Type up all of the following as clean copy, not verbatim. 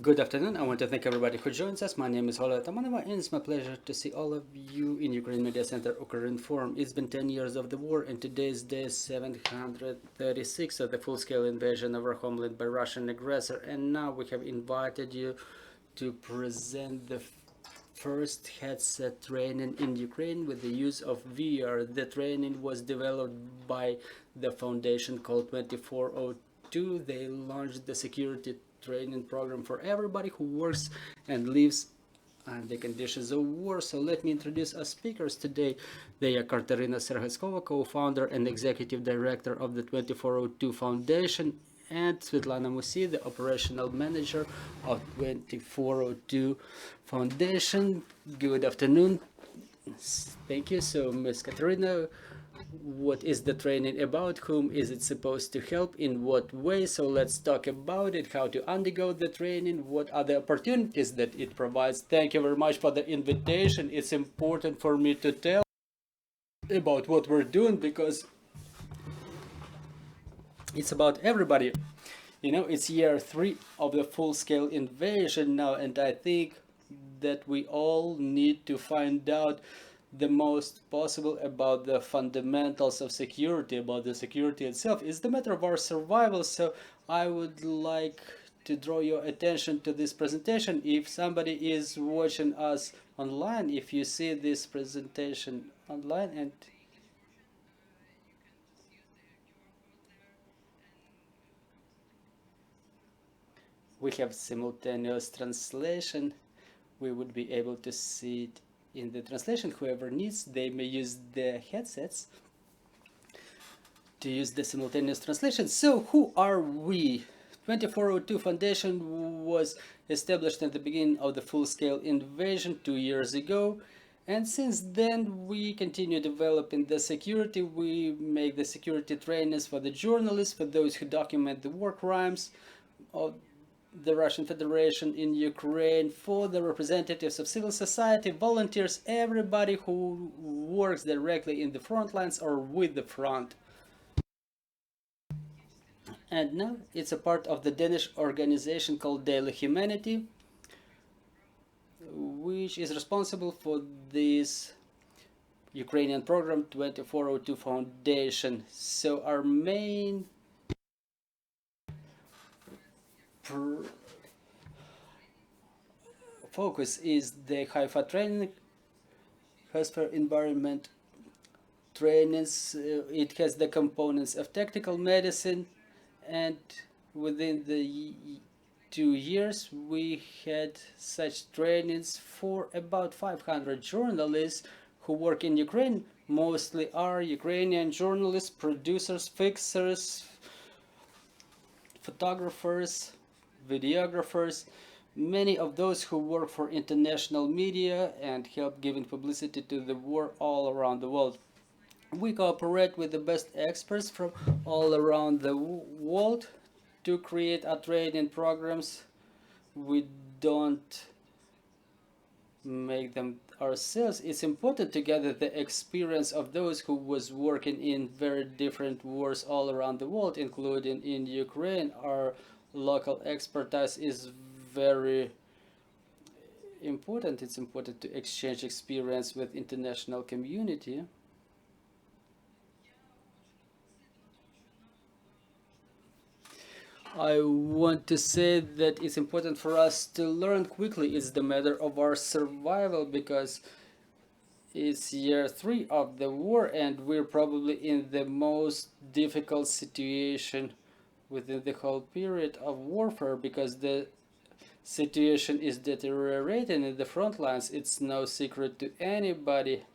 Good afternoon. I want to thank everybody who joins us. My name is Ola Tamanova, and it's my pleasure to see all of you in Ukraine Media Center Ukrinform. It's been 10 years of the war, and today's day 736 of the full-scale invasion of our homeland by Russian aggressor. And now we have invited you to present the first headset training in Ukraine with the use of VR. The training was developed by the foundation called 2402. They launched the security training program for everybody who works and lives under conditions of war. So let me introduce our speakers today. They are Kateryna Sergatskova, co-founder and executive director of the 2402 Foundation, and Svetlana Musi, the operational manager of 2402 Foundation. Good afternoon. Thank you. So, Ms. Kateryna, what is the training about? Whom is it supposed to help? In what way? So let's talk about it, how to undergo the training, what are the opportunities that it provides. Thank you very much for the invitation. It's important for me to tell about what we're doing because it's about everybody. You know, it's year 3 of the full-scale invasion now, and I think that we all need to find out the most possible about the fundamentals of security, about the security itself. It's the matter of our survival. So I would like to draw your attention to this presentation. If somebody is watching us online, if you see this presentation online, and we have simultaneous translation, we would be able to see it in the translation. Whoever needs, they may use the headsets to use the simultaneous translation. So who are we? 2402 Foundation was established at the beginning of the full-scale invasion 2 years ago, and since then we continue developing the security. We make the security trainings for the journalists, for those who document the war crimes of the Russian Federation in Ukraine, for the representatives of civil society, volunteers, everybody who works directly in the front lines or with the front. And now it's a part of the Danish organization called Daily Humanity, which is responsible for this Ukrainian program 2402 Foundation. So our main focus is the Haifa training, Haifa environment trainings. It has the components of tactical medicine, and within the 2 years we had such trainings for about 500 journalists who work in Ukraine. Mostly are Ukrainian journalists, producers, fixers, photographers, videographers, many of those who work for international media and help giving publicity to the war all around the world. We cooperate with the best experts from all around the world to create our training programs. We don't make them ourselves. It's important to gather the experience of those who was working in very different wars all around the world, including in Ukraine. Our local expertise is very important. It's important to exchange experience with international community. I want to say that it's important for us to learn quickly. It's the matter of our survival because it's year 3 of the war and we're probably in the most difficult situation within the whole period of warfare because the situation is deteriorating in the front lines. It's no secret to anybody,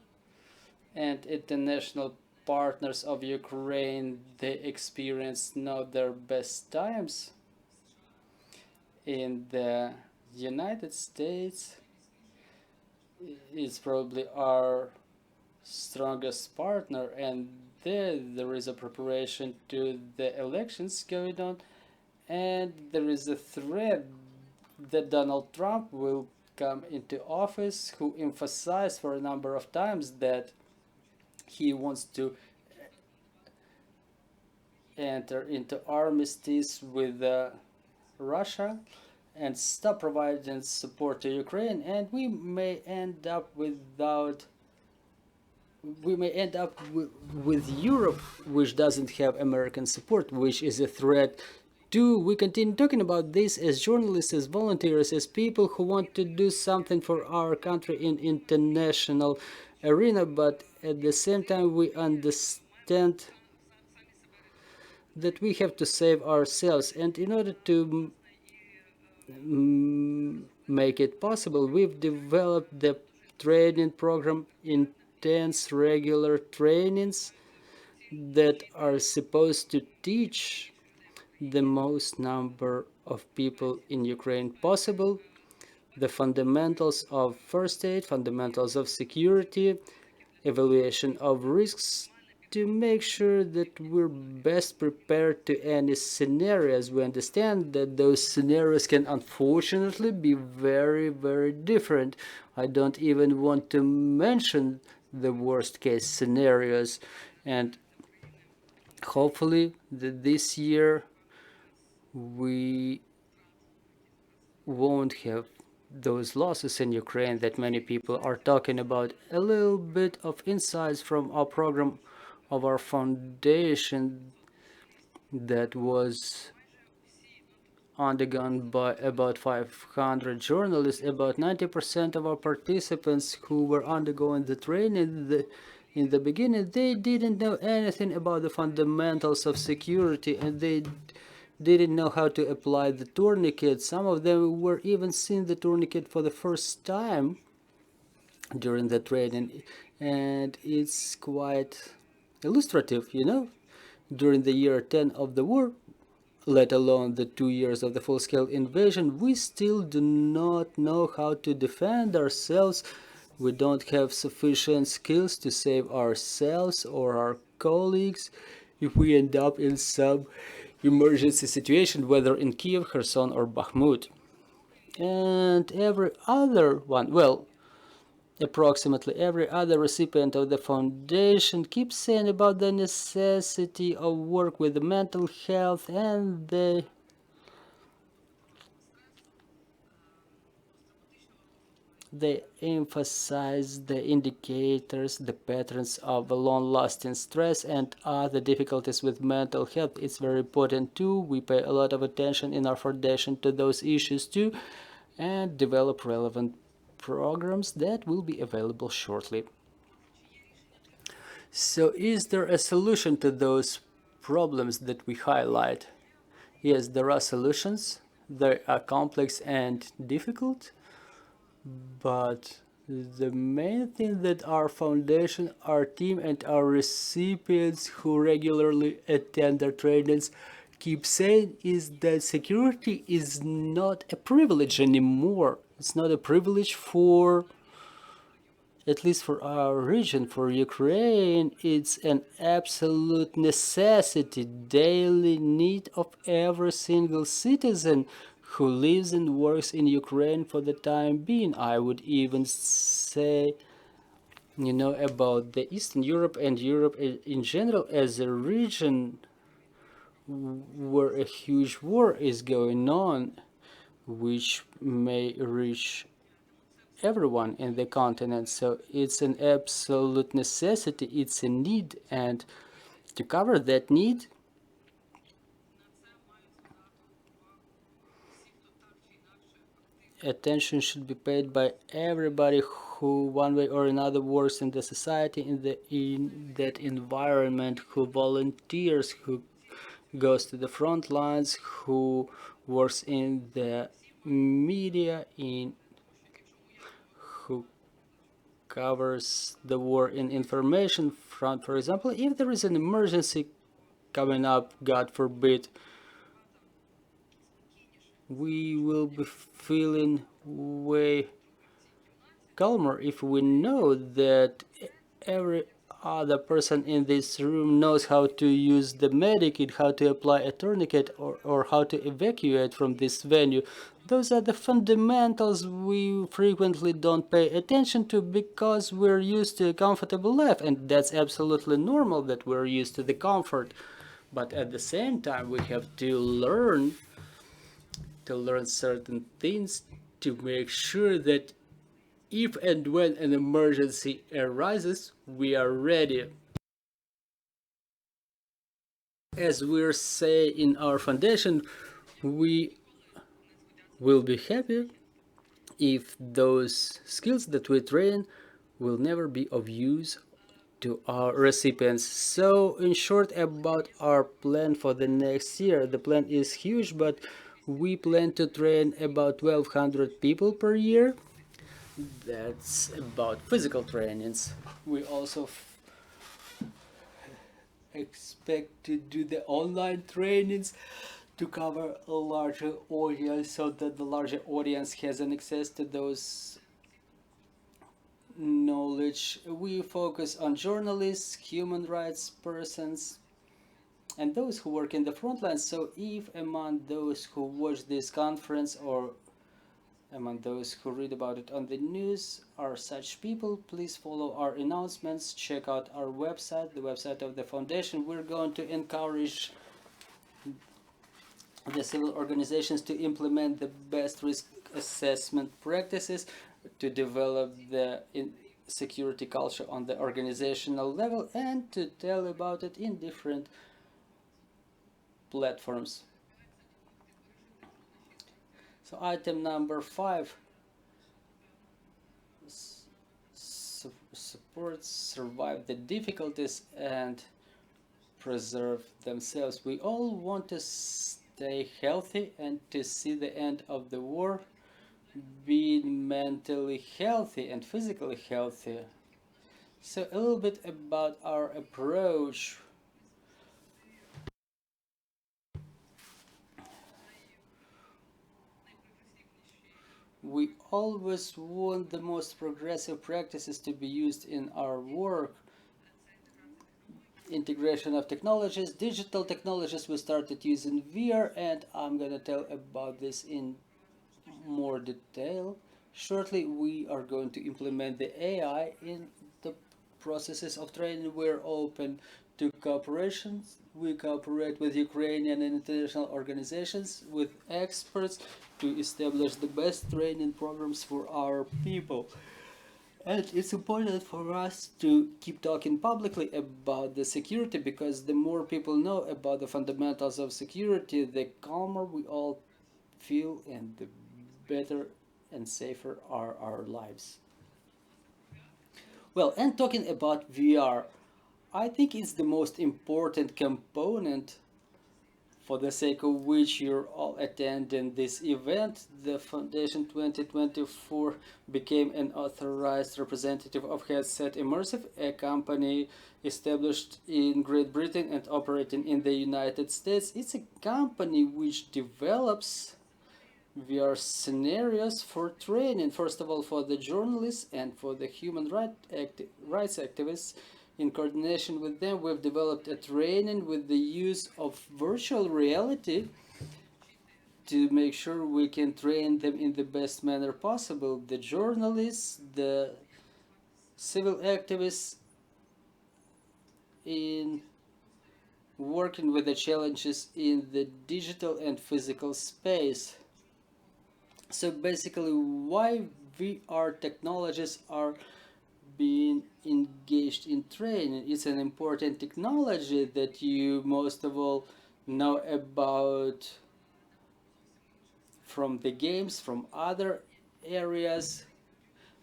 and international partners of Ukraine, they experience now their best times. In the United States, it's probably our strongest partner, and there is a preparation to the elections going on, and there is a threat that Donald Trump will come into office, who emphasized for a number of times that he wants to enter into armistice with Russia, and stop providing support to Ukraine, and we may end up with Europe, which doesn't have American support, which is a threat. Do we continue talking about this as journalists, as volunteers, as people who want to do something for our country in international arena, but at the same time we understand that we have to save ourselves, and in order to make it possible, we've developed the training program, intense regular trainings that are supposed to teach the most number of people in Ukraine possible the fundamentals of first aid, fundamentals of security, evaluation of risks, to make sure that we're best prepared to any scenarios. We understand that those scenarios can unfortunately be very, very different. I don't even want to mention the worst case scenarios, and hopefully this year we won't have those losses in Ukraine that many people are talking about. A little bit of insights from our program of our foundation that was undergone by about 500 journalists. About 90% of our participants who were undergoing the training in the beginning, they didn't know anything about the fundamentals of security, and they didn't know how to apply the tourniquet. Some of them were even seeing the tourniquet for the first time during the training, and it's quite illustrative, you know. During the year 10 of the war, let alone the 2 years of the full-scale invasion, we still do not know how to defend ourselves. We don't have sufficient skills to save ourselves or our colleagues if we end up in some emergency situation, whether in Kiev, Kherson, or Bakhmut. And every other one, well, approximately every other recipient of the foundation keeps saying about the necessity of work with the mental health, and they emphasize the indicators, the patterns of long-lasting stress and other difficulties with mental health. It's very important too. We pay a lot of attention in our foundation to those issues too, and develop relevant programs that will be available shortly. So is there a solution to those problems that we highlight? Yes, there are solutions. They are complex and difficult, but the main thing that our foundation, our team, and our recipients who regularly attend their trainings keep saying is that security is not a privilege anymore. It's not a privilege for, at least for our region, for Ukraine. It's an absolute necessity, daily need of every single citizen who lives and works in Ukraine for the time being. I would even say, you know, about the Eastern Europe and Europe in general as a region where a huge war is going on, which may reach everyone in the continent. So it's an absolute necessity, it's a need, and to cover that need, attention should be paid by everybody who one way or another works in the society, in that environment, who volunteers, who goes to the front lines, who works in the media, who covers the war in information front. For example, if there is an emergency coming up, God forbid, we will be feeling way calmer if we know that every other person in this room knows how to use the medikit, how to apply a tourniquet, or how to evacuate from this venue. Those are the fundamentals we frequently don't pay attention to because we're used to a comfortable life, and that's absolutely normal that we're used to the comfort. But at the same time, we have to learn to learn certain things to make sure that if and when an emergency arises, we are ready. As we're saying in our foundation, we will be happy if those skills that we train will never be of use to our recipients. So in short, about our plan for the next year, the plan is huge, but we plan to train about 1200 people per year. That's about physical trainings. We also expect to do the online trainings to cover a larger audience, so that the larger audience has an access to those knowledge. We focus on journalists, human rights persons, and those who work in the front lines. So if among those who watch this conference or among those who read about it on the news are such people, please follow our announcements, check out our website, the website of the foundation. We're going to encourage the civil organizations to implement the best risk assessment practices, to develop the security culture on the organizational level, and to tell about it in different platforms. So item number 5, support, survive the difficulties and preserve themselves. We all want to stay healthy and to see the end of the war, being mentally healthy and physically healthy. So a little bit about our approach. We always want the most progressive practices to be used in our work. Integration of technologies, digital technologies, we started using VR, and I'm gonna tell about this in more detail. Shortly, we are going to implement the AI in the processes of training. We're open to cooperation. We cooperate with Ukrainian and international organizations, with experts, to establish the best training programs for our people. And it's important for us to keep talking publicly about the security, because the more people know about the fundamentals of security, the calmer we all feel and the better and safer are our lives. Well, and talking about VR, I think it's the most important component for the sake of which you're all attending this event. The Foundation 2024 became an authorized representative of Headset Immersive, a company established in Great Britain and operating in the United States. It's a company which develops VR scenarios for training, first of all for the journalists and for the human rights activists. In coordination with them, we've developed a training with the use of virtual reality to make sure we can train them in the best manner possible. The journalists, the civil activists, in working with the challenges in the digital and physical space. So basically, why VR technologies are being engaged in training? It's an important technology that you most of all know about from the games, from other areas,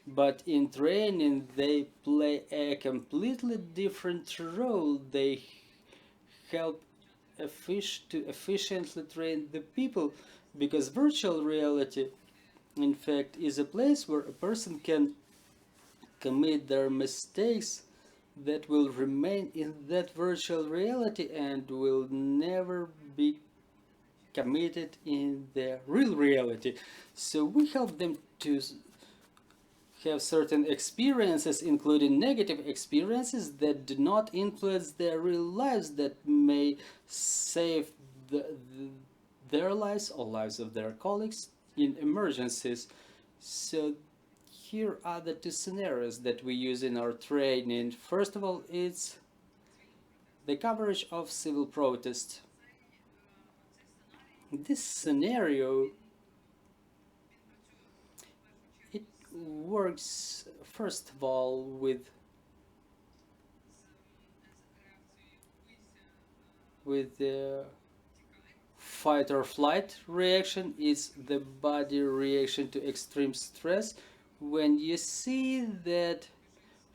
but in training they play a completely different role. They help to efficiently train the people, because virtual reality in fact is a place where a person can commit their mistakes that will remain in that virtual reality and will never be committed in the real reality. So we help them to have certain experiences, including negative experiences that do not influence their real lives, that may save their lives or lives of their colleagues in emergencies. So here are the two scenarios that we use in our training. First of all, it's the coverage of civil protest. This scenario works first of all with the fight or flight reaction. Is the body reaction to extreme stress. When you see that,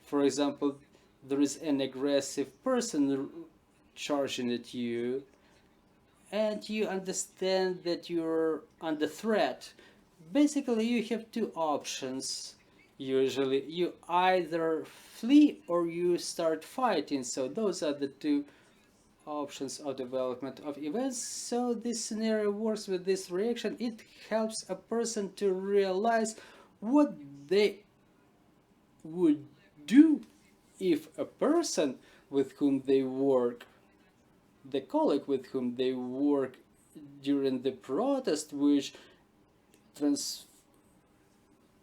for example, there is an aggressive person charging at you, and you understand that you're under threat, basically you have two options. Usually you either flee or you start fighting. So those are the two options of development of events. So this scenario works with this reaction. It helps a person to realize what they would do if a person with whom they work, the colleague with whom they work during the protest, which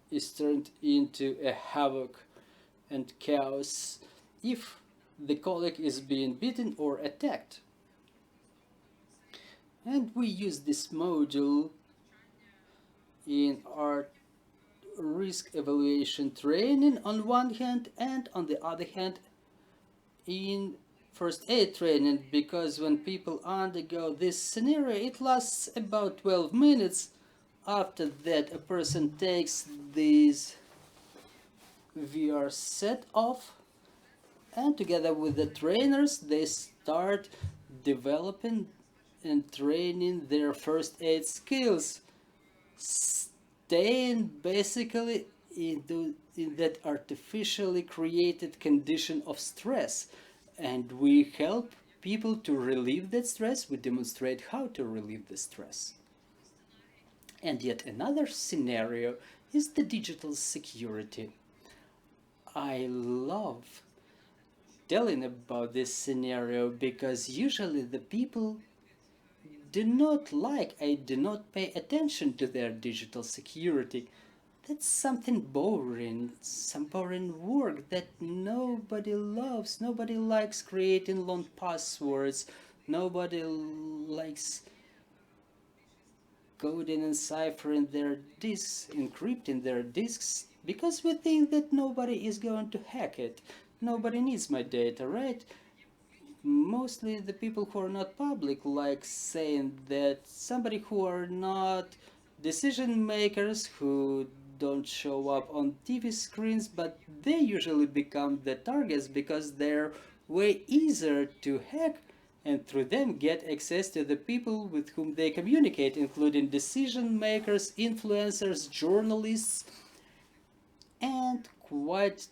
is turned into a havoc and chaos, if the colleague is being beaten or attacked. And we use this module in our risk evaluation training on one hand, and on the other hand in first aid training, because when people undergo this scenario, it lasts about 12 minutes. After that, a person takes this VR set off, and together with the trainers they start developing and training their first aid skills, staying basically in that artificially created condition of stress. And we help people to relieve that stress. We demonstrate how to relieve the stress. And yet another scenario is the digital security. I love telling about this scenario because usually the people do not pay attention to their digital security. That's something boring, some boring work that nobody loves. Nobody likes creating long passwords. Nobody likes coding and ciphering their disks, encrypting their disks, because we think that nobody is going to hack it. Nobody needs my data, right? Mostly the people who are not public like saying that somebody who are not decision makers, who don't show up on TV screens, but they usually become the targets because they're way easier to hack, and through them get access to the people with whom they communicate, including decision makers, influencers, journalists, and quite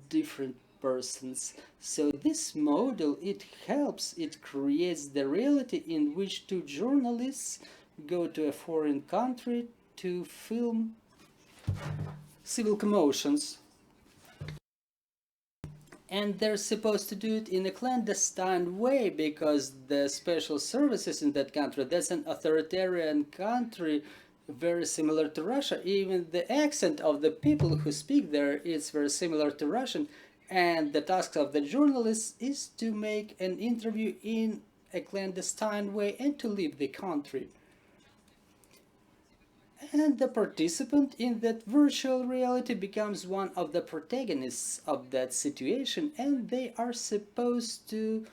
different persons. So this model, it helps, it creates the reality in which two journalists go to a foreign country to film civil commotions. And they're supposed to do it in a clandestine way because the special services in that country, that's an authoritarian country, very similar to Russia. Even the accent of the people who speak there is very similar to Russian. And the task of the journalists is to make an interview in a clandestine way and to leave the country. And the participant in that virtual reality becomes one of the protagonists of that situation, and they are supposed to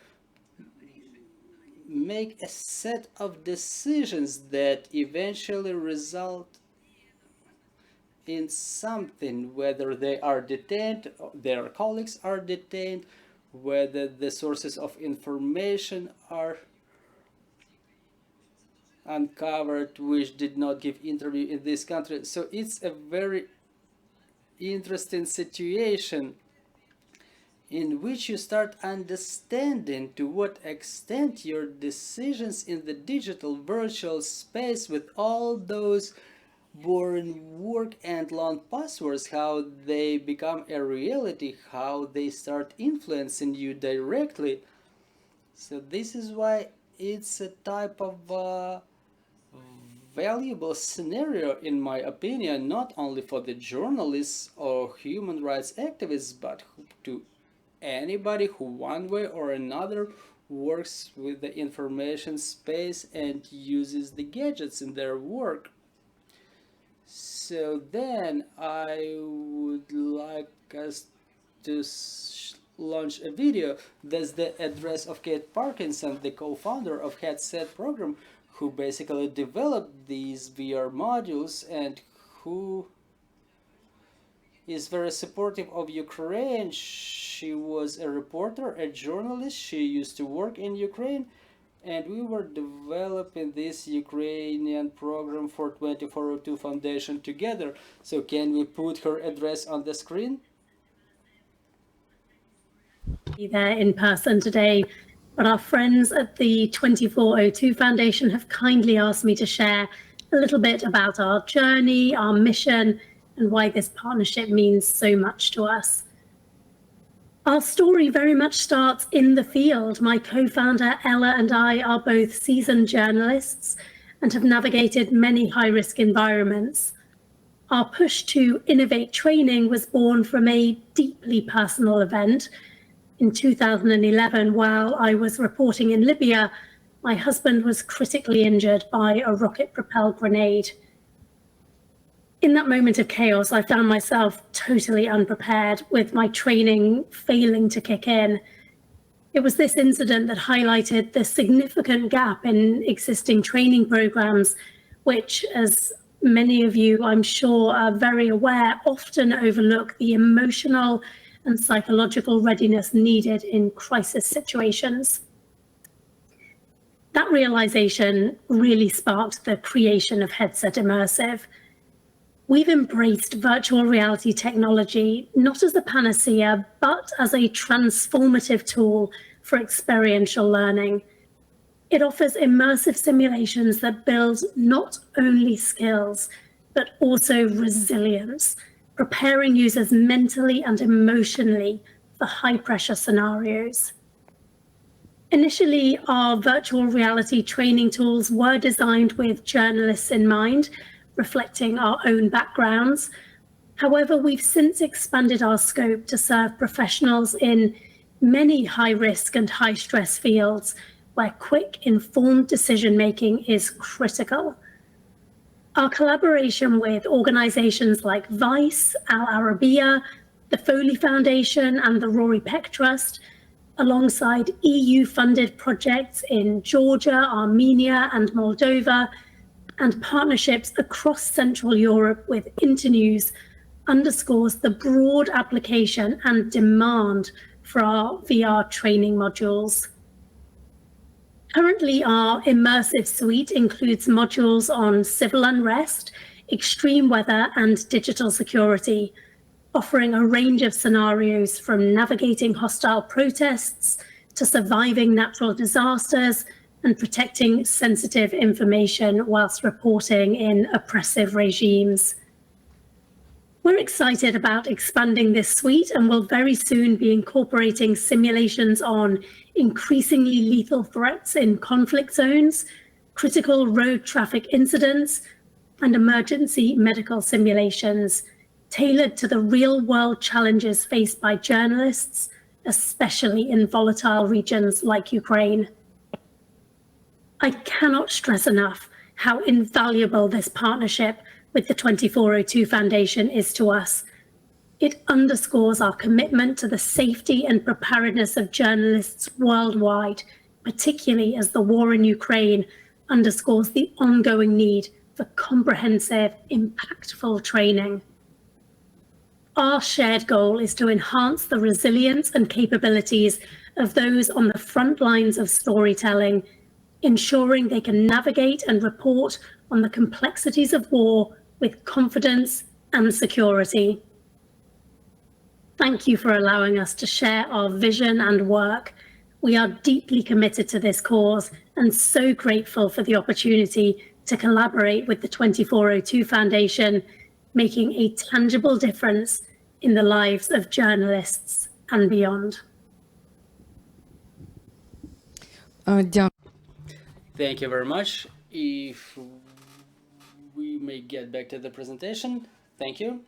make a set of decisions that eventually result in something, whether they are detained, their colleagues are detained, whether the sources of information are uncovered which did not give interview in this country. So it's a very interesting situation in which you start understanding to what extent your decisions in the digital virtual space with all those boring work and long passwords, how they become a reality, how they start influencing you directly. So this is why it's a type of valuable scenario, in my opinion, not only for the journalists or human rights activists, but to anybody who one way or another works with the information space and uses the gadgets in their work. So then I would like us to launch a video. That's the address of Kate Parkinson, the co-founder of Headset program, who basically developed these VR modules and who is very supportive of Ukraine. She was a reporter, a journalist. She used to work in Ukraine, and we were developing this Ukrainian program for 2402 Foundation together. So can we put her address on the screen? There in person today, but our friends at the 2402 Foundation have kindly asked me to share a little bit about our journey, our mission, and why this partnership means so much to us. Our story very much starts in the field. My co-founder Ella and I are both seasoned journalists and have navigated many high-risk environments. Our push to innovate training was born from a deeply personal event. In 2011, while I was reporting in Libya, my husband was critically injured by a rocket-propelled grenade. In that moment of chaos, I found myself totally unprepared, with my training failing to kick in. It was this incident that highlighted the significant gap in existing training programs, which, as many of you, I'm sure, are very aware, often overlook the emotional and psychological readiness needed in crisis situations. That realization really sparked the creation of Headset Immersive. We've embraced virtual reality technology not as a panacea, but as a transformative tool for experiential learning. It offers immersive simulations that build not only skills, but also resilience, preparing users mentally and emotionally for high-pressure scenarios. Initially, our virtual reality training tools were designed with journalists in mind, reflecting our own backgrounds. However, we've since expanded our scope to serve professionals in many high-risk and high-stress fields where quick, informed decision-making is critical. Our collaboration with organizations like Vice, Al Arabiya, the Foley Foundation, and the Rory Peck Trust, alongside EU-funded projects in Georgia, Armenia, and Moldova, and partnerships across Central Europe with Internews, underscores the broad application and demand for our VR training modules. Currently, our immersive suite includes modules on civil unrest, extreme weather, and digital security, offering a range of scenarios from navigating hostile protests to surviving natural disasters and protecting sensitive information whilst reporting in oppressive regimes. We're excited about expanding this suite and will very soon be incorporating simulations on increasingly lethal threats in conflict zones, critical road traffic incidents, and emergency medical simulations tailored to the real-world challenges faced by journalists, especially in volatile regions like Ukraine. I cannot stress enough how invaluable this partnership with the 2402 Foundation is to us. It underscores our commitment to the safety and preparedness of journalists worldwide, particularly as the war in Ukraine underscores the ongoing need for comprehensive, impactful training. Our shared goal is to enhance the resilience and capabilities of those on the front lines of storytelling, ensuring they can navigate and report on the complexities of war with confidence and security. Thank you for allowing us to share our vision and work. We are deeply committed to this cause and so grateful for the opportunity to collaborate with the 2402 Foundation, making a tangible difference in the lives of journalists and beyond. Thank you very much. If we may get back to the presentation, thank you.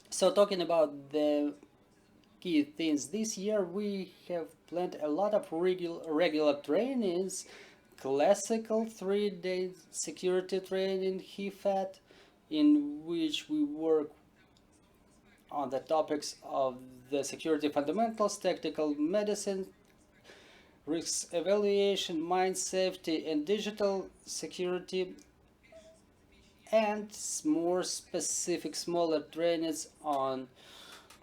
So talking about the key things this year, we have planned a lot of regular trainings, classical 3-day security training, HIFAT, in which we work on the topics of the security fundamentals, tactical medicine, risk evaluation, mine safety, and digital security, and more specific smaller trainings on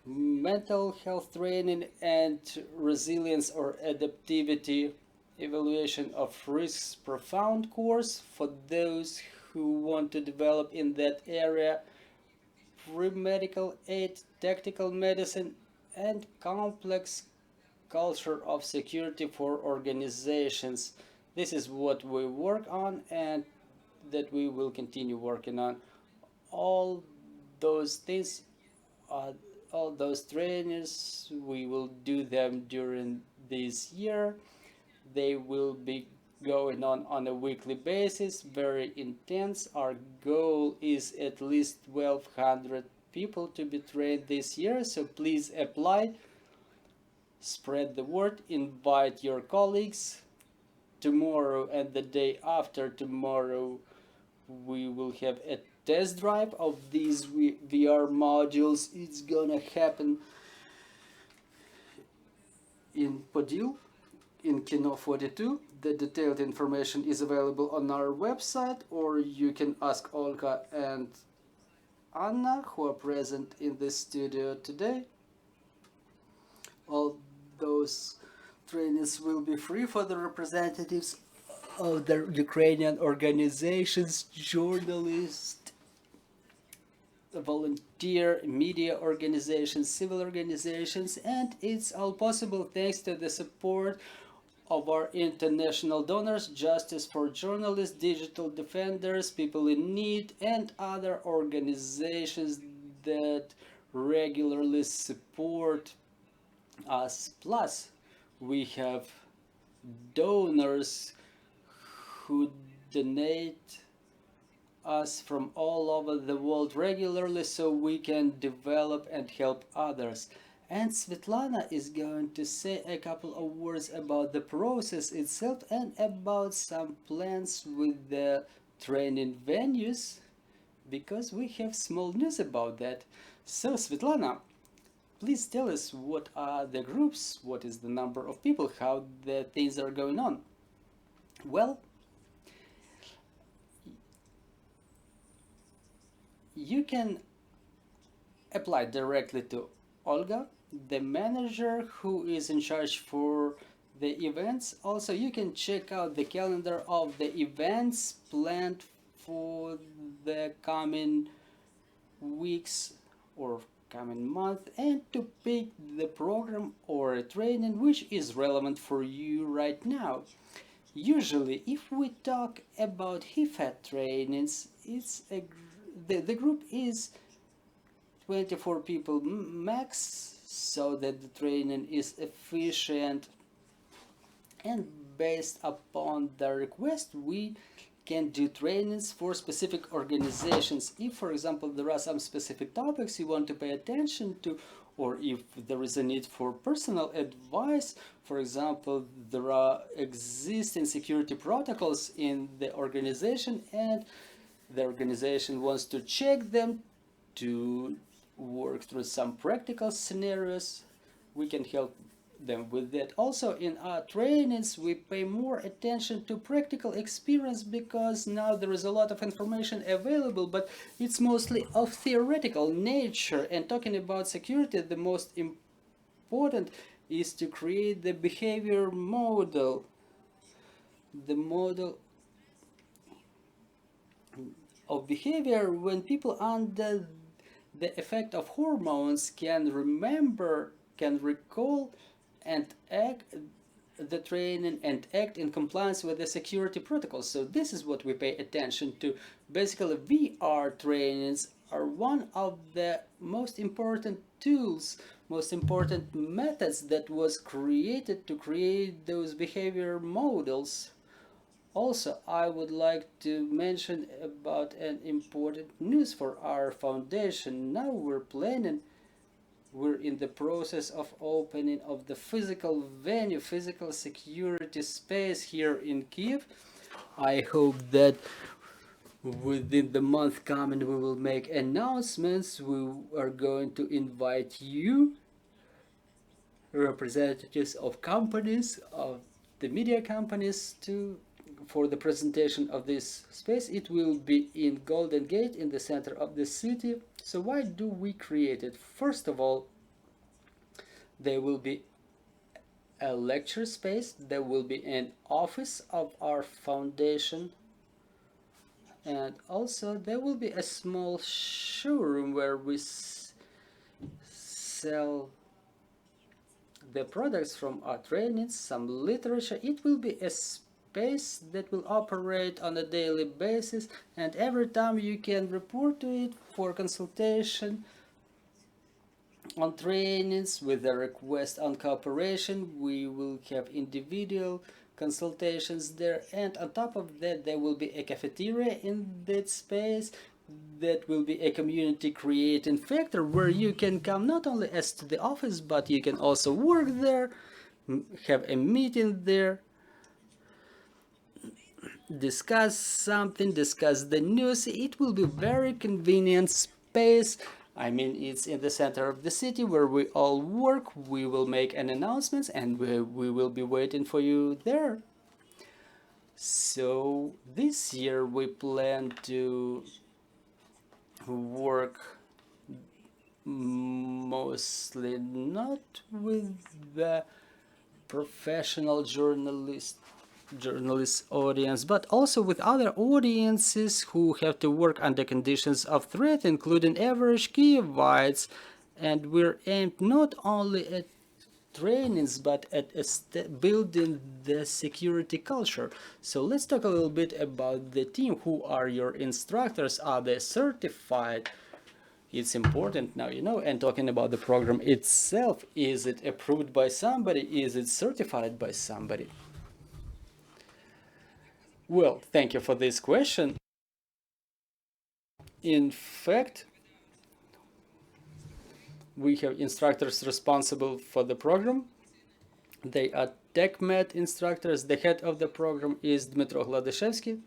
mental health training and resilience or adaptivity evaluation of risks profound course for those who want to develop in that area, pre-medical aid, tactical medicine, and complex culture of security for organizations. This is what we work on and that we will continue working on. All those things, all those trainings, we will do them during this year. They will be going on a weekly basis, very intense. Our goal is at least 1,200 people to be trained this year, so please apply, spread the word, invite your colleagues. Tomorrow and the day after tomorrow we will have a test drive of these VR modules. It's gonna happen in Podil, in Kino 42. The detailed information is available on our website, or you can ask Olga and Anna, who are present in the studio today. All those trainings will be free for the representatives of the Ukrainian organizations, journalists, volunteer media organizations, civil organizations, and it's all possible thanks to the support of our international donors, Justice for Journalists, Digital Defenders, People in Need, and other organizations that regularly support us. Plus, we have donors who donate us from all over the world regularly so we can develop and help others. And Svetlana is going to say a couple of words about the process itself and about some plans with the training venues, because we have small news about that. So Svetlana, please tell us what are the groups, what is the number of people, how the things are going on. Well, you can apply directly to Olga, the manager who is in charge for the events. Also, you can check out the calendar of the events planned for the coming weeks or coming month, and to pick the program or a training which is relevant for you right now. Usually, if we talk about HIFAT trainings, the group is 24 people max, so that the training is efficient, and based upon the request we can do trainings for specific organizations. If, for example, there are some specific topics you want to pay attention to, or if there is a need for personal advice, for example, there are existing security protocols in the organization and the organization wants to check them to work through some practical scenarios, we can help them with that. Also, in our trainings we pay more attention to practical experience, because now there is a lot of information available, but it's mostly of theoretical nature. And talking about security, the most important is to create the behavior model, the model of behavior when people under the effect of hormones can remember, can recall and act the training and act in compliance with the security protocols. So this is what we pay attention to. Basically, VR trainings are one of the most important tools, most important methods that was created to create those behavior models. Also, I would like to mention about an important news for our foundation. Now we're in the process of opening of the physical venue, physical security space here in Kiev. I hope that within the month coming we will make announcements. We are going to invite you, representatives of companies, of the media companies, for the presentation of this space. It will be in Golden Gate, in the center of the city. So why do we create it? First of all, there will be a lecture space, there will be an office of our foundation, and also there will be a small showroom where we sell the products from our trainings, some literature. It will be a space that will operate on a daily basis, and every time you can report to it for consultation on trainings with a request on cooperation. We will have individual consultations there, and on top of that there will be a cafeteria in that space. That will be a community creating factor where you can come not only as to the office, but you can also work there, have a meeting there, discuss something, discuss the news. It will be very convenient space. I mean, it's in the center of the city where we all work. We will make an announcement and we will be waiting for you there. So this year we plan to work mostly not with the professional journalist audience, but also with other audiences who have to work under conditions of threat, including average Kievites. And we're aimed not only at trainings but at building the security culture. So let's talk a little bit about the team. Who are your instructors? Are they certified? It's important now, you know. And talking about the program itself, is it approved by somebody? Is it certified by somebody? Well, thank you for this question. In fact, we have instructors responsible for the program. They are TechMed instructors. The head of the program is Dmytro Gladishevsky.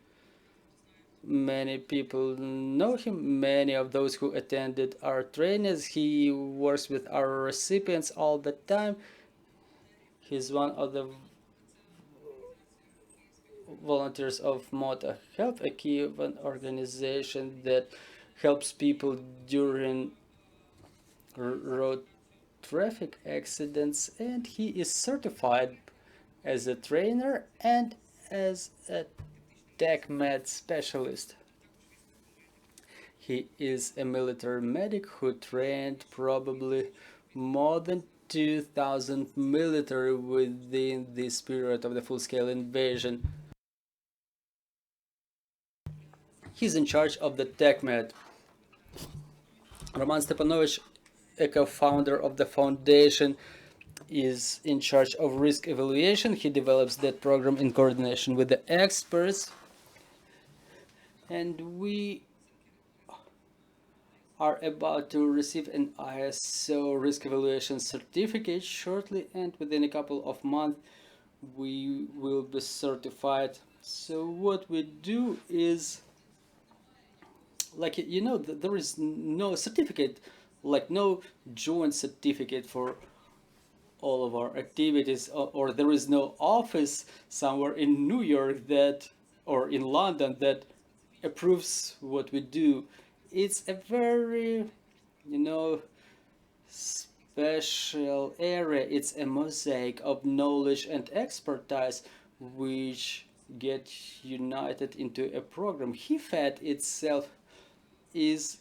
Many people know him. Many of those who attended our trainings. He works with our recipients all the time. He's one of the volunteers of Mota Help, a Kievan organization that helps people during road traffic accidents, and he is certified as a trainer and as a TechMed specialist. He is a military medic who trained probably more than 2,000 military within this period of the full-scale invasion. He's in charge of the TechMed. Roman Stepanovich, a co-founder of the foundation, is in charge of risk evaluation. He develops that program in coordination with the experts. And we are about to receive an ISO risk evaluation certificate shortly, and within a couple of months we will be certified. So what we do is, like, you know, there is no certificate, like no joint certificate for all of our activities, or there is no office somewhere in New York that, or in London, that approves what we do. It's a very, you know, special area. It's a mosaic of knowledge and expertise which get united into a program. HIFAD itself is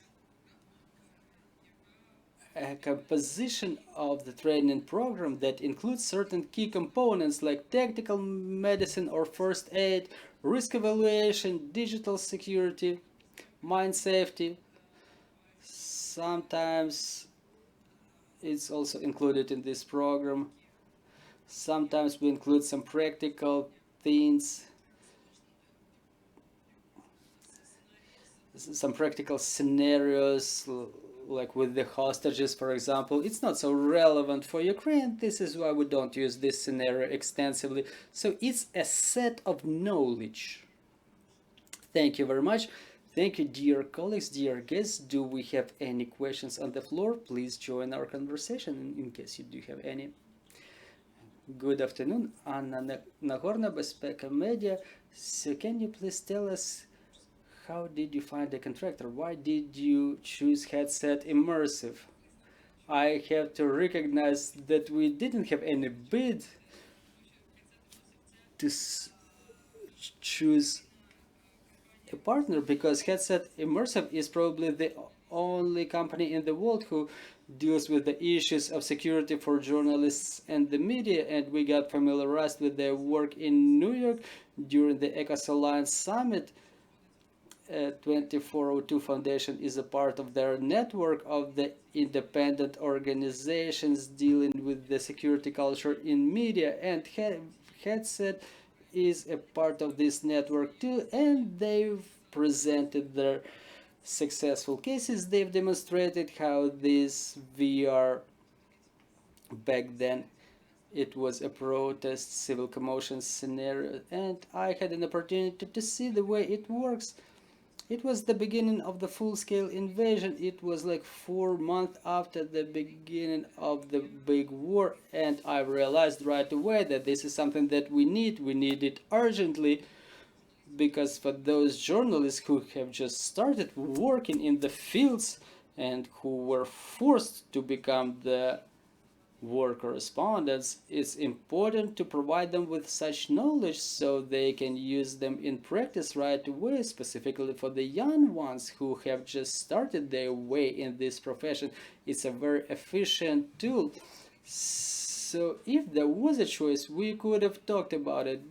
a composition of the training program that includes certain key components like tactical medicine or first aid, risk evaluation, digital security, mine safety. Sometimes it's also included in this program. Sometimes we include some practical things, some practical scenarios, like with the hostages, for example. It's not so relevant for Ukraine. This is why we don't use this scenario extensively. So it's a set of knowledge. Thank you very much. Thank you, dear colleagues, dear guests. Do we have any questions on the floor? Please join our conversation in case you do have any. Good afternoon, Anna Nagorna, Bezpeka Media. So can you please tell us how did you find the contractor? Why did you choose headset immersive? I have to recognize that we didn't have any bid to choose a partner, because headset immersive is probably the only company in the world who deals with the issues of security for journalists and the media, and we got familiarized with their work in New York during the ECOS Alliance Summit. 2402 Foundation is a part of their network of the independent organizations dealing with the security culture in media, and Headset is a part of this network too, and they've presented their successful cases. They've demonstrated how this VR, back then it was a protest civil commotion scenario, and I had an opportunity to see the way it works. It was the beginning of the full-scale invasion. It was like 4 months after the beginning of the big war, and I realized right away that this is something that we need. We need it urgently, because for those journalists who have just started working in the fields and who were forced to become the war correspondents, it's important to provide them with such knowledge so they can use them in practice right away, specifically for the young ones who have just started their way in this profession. It's a very efficient tool. So if there was a choice, we could have talked about it,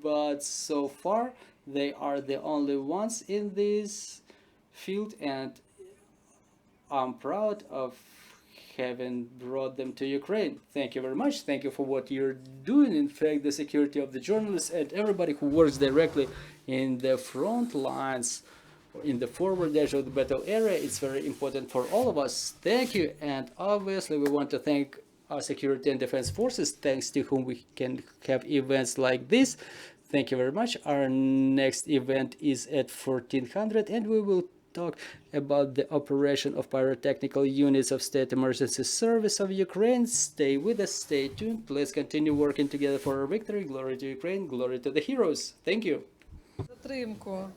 but so far they are the only ones in this field, and I'm proud of having brought them to Ukraine. Thank you very much. Thank you for what you're doing. In fact, the security of the journalists and everybody who works directly in the front lines, in the forward edge of the battle area, it's very important for all of us. Thank you. And obviously we want to thank our security and defense forces, thanks to whom we can have events like this. Thank you very much. Our next event is at 1400, and we will talk about the operation of pyrotechnical units of State Emergency Service of Ukraine. Stay with us, stay tuned. Let's continue working together for our victory. Glory to Ukraine, glory to the heroes. Thank you. Затримку.